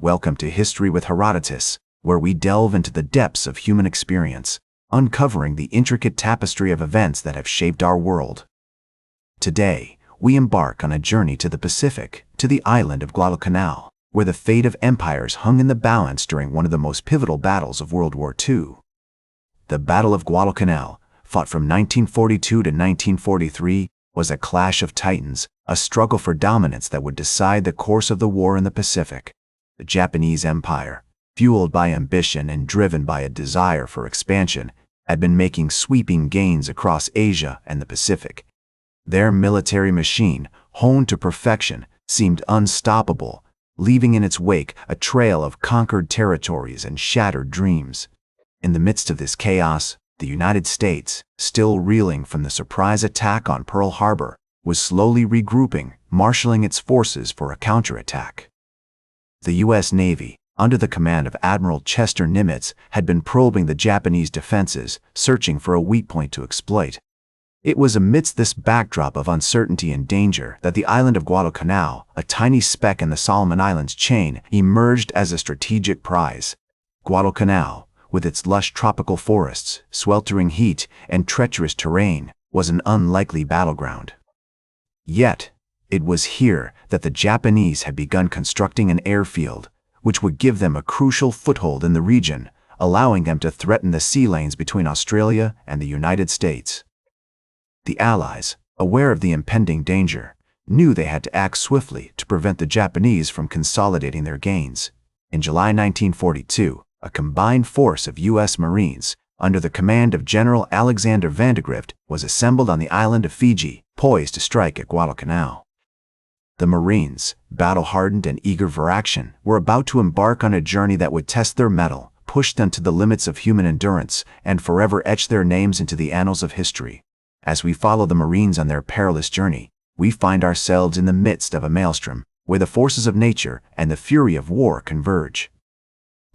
Welcome to History with Herodotus, where we delve into the depths of human experience, uncovering the intricate tapestry of events that have shaped our world. Today, we embark on a journey to the Pacific, to the island of Guadalcanal, where the fate of empires hung in the balance during one of the most pivotal battles of World War II. The Battle of Guadalcanal, fought from 1942 to 1943, was a clash of titans, a struggle for dominance that would decide the course of the war in the Pacific. The Japanese Empire, fueled by ambition and driven by a desire for expansion, had been making sweeping gains across Asia and the Pacific. Their military machine, honed to perfection, seemed unstoppable, leaving in its wake a trail of conquered territories and shattered dreams. In the midst of this chaos, the United States, still reeling from the surprise attack on Pearl Harbor, was slowly regrouping, marshaling its forces for a counterattack. The U.S. Navy, under the command of Admiral Chester Nimitz, had been probing the Japanese defenses, searching for a weak point to exploit. It was amidst this backdrop of uncertainty and danger that the island of Guadalcanal, a tiny speck in the Solomon Islands chain, emerged as a strategic prize. Guadalcanal, with its lush tropical forests, sweltering heat, and treacherous terrain, was an unlikely battleground. Yet, it was here that the Japanese had begun constructing an airfield, which would give them a crucial foothold in the region, allowing them to threaten the sea lanes between Australia and the United States. The Allies, aware of the impending danger, knew they had to act swiftly to prevent the Japanese from consolidating their gains. In July 1942, a combined force of U.S. Marines, under the command of General Alexander Vandegrift, was assembled on the island of Fiji, poised to strike at Guadalcanal. The Marines, battle-hardened and eager for action, were about to embark on a journey that would test their mettle, push them to the limits of human endurance, and forever etch their names into the annals of history. As we follow the Marines on their perilous journey, we find ourselves in the midst of a maelstrom, where the forces of nature and the fury of war converge.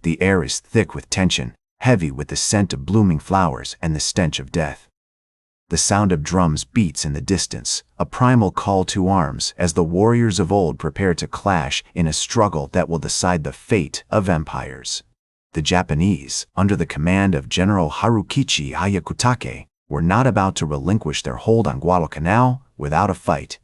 The air is thick with tension, heavy with the scent of blooming flowers and the stench of death. The sound of drums beats in the distance, a primal call to arms as the warriors of old prepare to clash in a struggle that will decide the fate of empires. The Japanese, under the command of General Harukichi Hyakutake, were not about to relinquish their hold on Guadalcanal without a fight.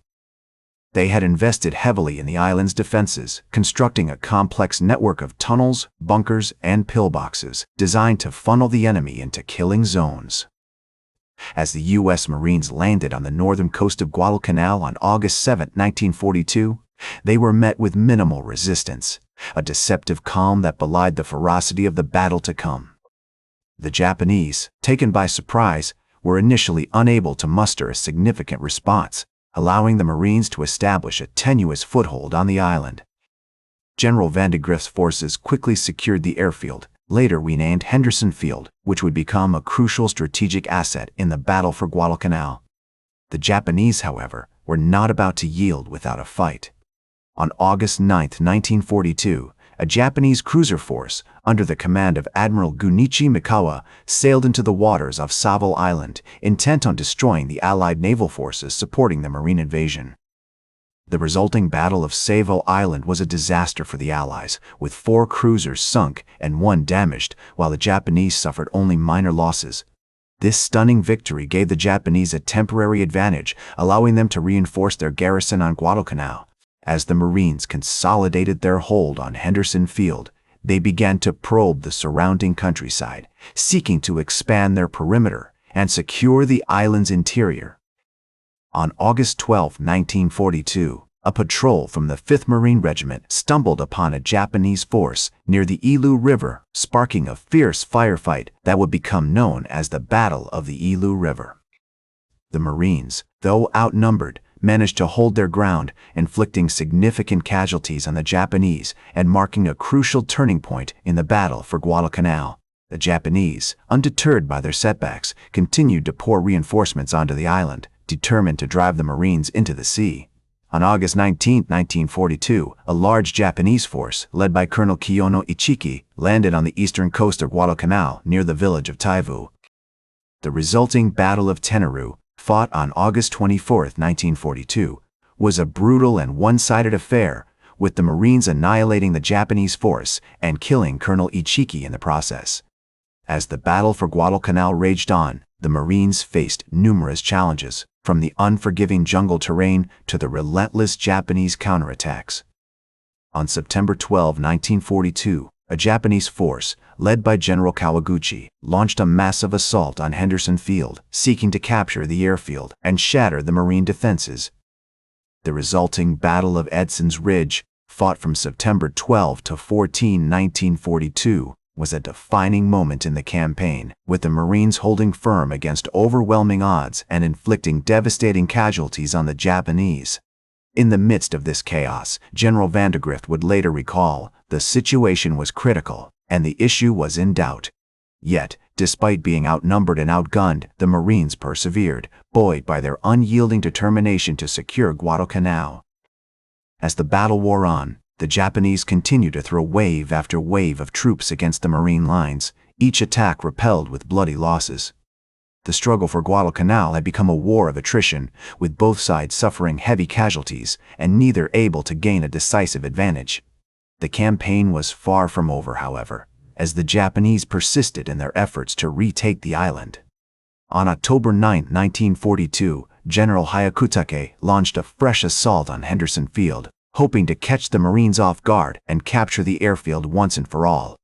They had invested heavily in the island's defenses, constructing a complex network of tunnels, bunkers, and pillboxes designed to funnel the enemy into killing zones. As the U.S. Marines landed on the northern coast of Guadalcanal on August 7, 1942, they were met with minimal resistance, a deceptive calm that belied the ferocity of the battle to come. The Japanese, taken by surprise, were initially unable to muster a significant response, allowing the Marines to establish a tenuous foothold on the island. General Vandegrift's forces quickly secured the airfield, later renamed Henderson Field, which would become a crucial strategic asset in the battle for Guadalcanal. The Japanese, however, were not about to yield without a fight. On August 9, 1942, a Japanese cruiser force, under the command of Admiral Gunichi Mikawa, sailed into the waters off Saville Island, intent on destroying the Allied naval forces supporting the Marine invasion. The resulting Battle of Saville Island was a disaster for the Allies, with 4 cruisers sunk and 1 damaged, while the Japanese suffered only minor losses. This stunning victory gave the Japanese a temporary advantage, allowing them to reinforce their garrison on Guadalcanal. As the Marines consolidated their hold on Henderson Field, they began to probe the surrounding countryside, seeking to expand their perimeter and secure the island's interior. On August 12, 1942, a patrol from the 5th Marine Regiment stumbled upon a Japanese force near the Ilu River, sparking a fierce firefight that would become known as the Battle of the Ilu River. The Marines, though outnumbered, managed to hold their ground, inflicting significant casualties on the Japanese and marking a crucial turning point in the battle for Guadalcanal. The Japanese, undeterred by their setbacks, continued to pour reinforcements onto the island, determined to drive the Marines into the sea. On August 19, 1942, a large Japanese force, led by Colonel Kiyono Ichiki, landed on the eastern coast of Guadalcanal near the village of Taivu. The resulting Battle of Tenaru, fought on August 24, 1942, was a brutal and one-sided affair with the Marines annihilating the Japanese force and killing Colonel Ichiki in the process. As the battle for Guadalcanal raged on, the Marines faced numerous challenges, from the unforgiving jungle terrain to the relentless Japanese counterattacks. On September 12, 1942, a Japanese force, led by General Kawaguchi, launched a massive assault on Henderson Field, seeking to capture the airfield and shatter the Marine defenses. The resulting Battle of Edson's Ridge, fought from September 12 to 14, 1942, was a defining moment in the campaign, with the Marines holding firm against overwhelming odds and inflicting devastating casualties on the Japanese. In the midst of this chaos, General Vandegrift would later recall, the situation was critical, and the issue was in doubt. Yet, despite being outnumbered and outgunned, the Marines persevered, buoyed by their unyielding determination to secure Guadalcanal. As the battle wore on, the Japanese continued to throw wave after wave of troops against the Marine lines, each attack repelled with bloody losses. The struggle for Guadalcanal had become a war of attrition, with both sides suffering heavy casualties and neither able to gain a decisive advantage. The campaign was far from over, however, as the Japanese persisted in their efforts to retake the island. On October 9, 1942, General Hyakutake launched a fresh assault on Henderson Field, hoping to catch the Marines off guard and capture the airfield once and for all.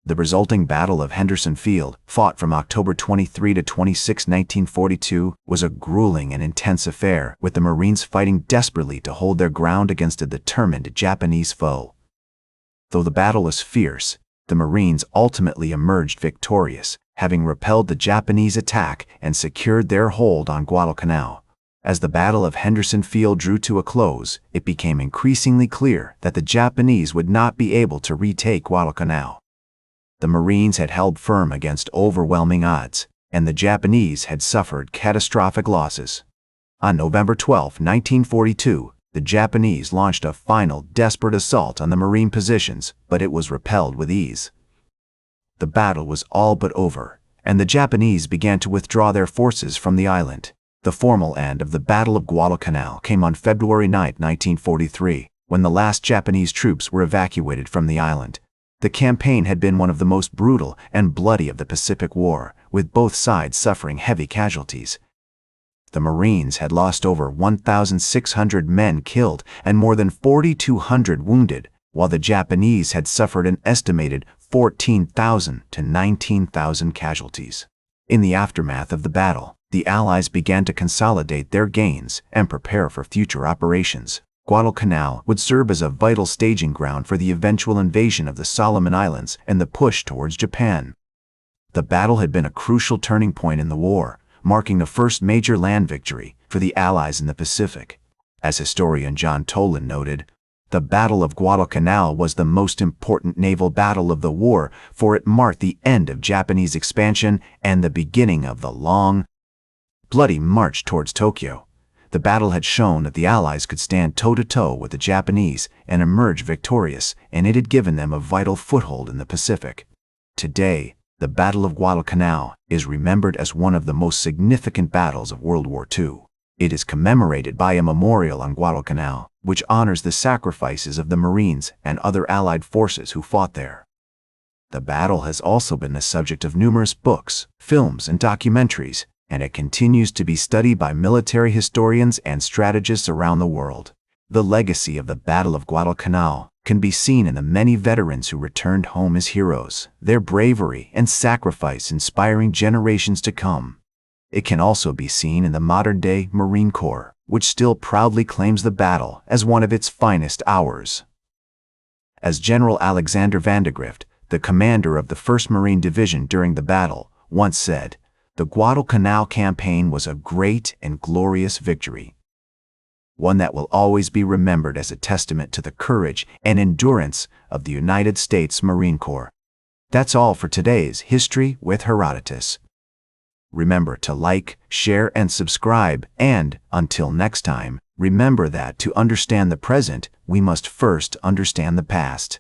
The resulting Battle of Henderson Field, fought from October 23 to 26, 1942, was a grueling and intense affair, with the Marines fighting desperately to hold their ground against a determined Japanese foe. Though the battle was fierce, the Marines ultimately emerged victorious, having repelled the Japanese attack and secured their hold on Guadalcanal. As the Battle of Henderson Field drew to a close, it became increasingly clear that the Japanese would not be able to retake Guadalcanal. The Marines had held firm against overwhelming odds, and the Japanese had suffered catastrophic losses. On November 12, 1942, the Japanese launched a final desperate assault on the Marine positions, but it was repelled with ease. The battle was all but over, and the Japanese began to withdraw their forces from the island. The formal end of the Battle of Guadalcanal came on February 9, 1943, when the last Japanese troops were evacuated from the island. The campaign had been one of the most brutal and bloody of the Pacific War, with both sides suffering heavy casualties. The Marines had lost over 1,600 men killed and more than 4,200 wounded, while the Japanese had suffered an estimated 14,000 to 19,000 casualties. In the aftermath of the battle, the Allies began to consolidate their gains and prepare for future operations. Guadalcanal would serve as a vital staging ground for the eventual invasion of the Solomon Islands and the push towards Japan. The battle had been a crucial turning point in the war, marking the first major land victory for the Allies in the Pacific. As historian John Toland noted, the Battle of Guadalcanal was the most important naval battle of the war, for it marked the end of Japanese expansion and the beginning of the long, bloody march towards Tokyo. The battle had shown that the Allies could stand toe-to-toe with the Japanese and emerge victorious, and it had given them a vital foothold in the Pacific. Today, the Battle of Guadalcanal is remembered as one of the most significant battles of World War II. It is commemorated by a memorial on Guadalcanal, which honors the sacrifices of the Marines and other Allied forces who fought there. The battle has also been the subject of numerous books, films, and documentaries, and it continues to be studied by military historians and strategists around the world. The legacy of the Battle of Guadalcanal can be seen in the many veterans who returned home as heroes, their bravery and sacrifice inspiring generations to come. It can also be seen in the modern-day Marine Corps, which still proudly claims the battle as one of its finest hours. As General Alexander Vandegrift, the commander of the 1st Marine Division during the battle, once said, "The Guadalcanal campaign was a great and glorious victory, one that will always be remembered as a testament to the courage and endurance of the United States Marine Corps." That's all for today's History with Herodotus. Remember to like, share, and subscribe, and, until next time, remember that to understand the present, we must first understand the past.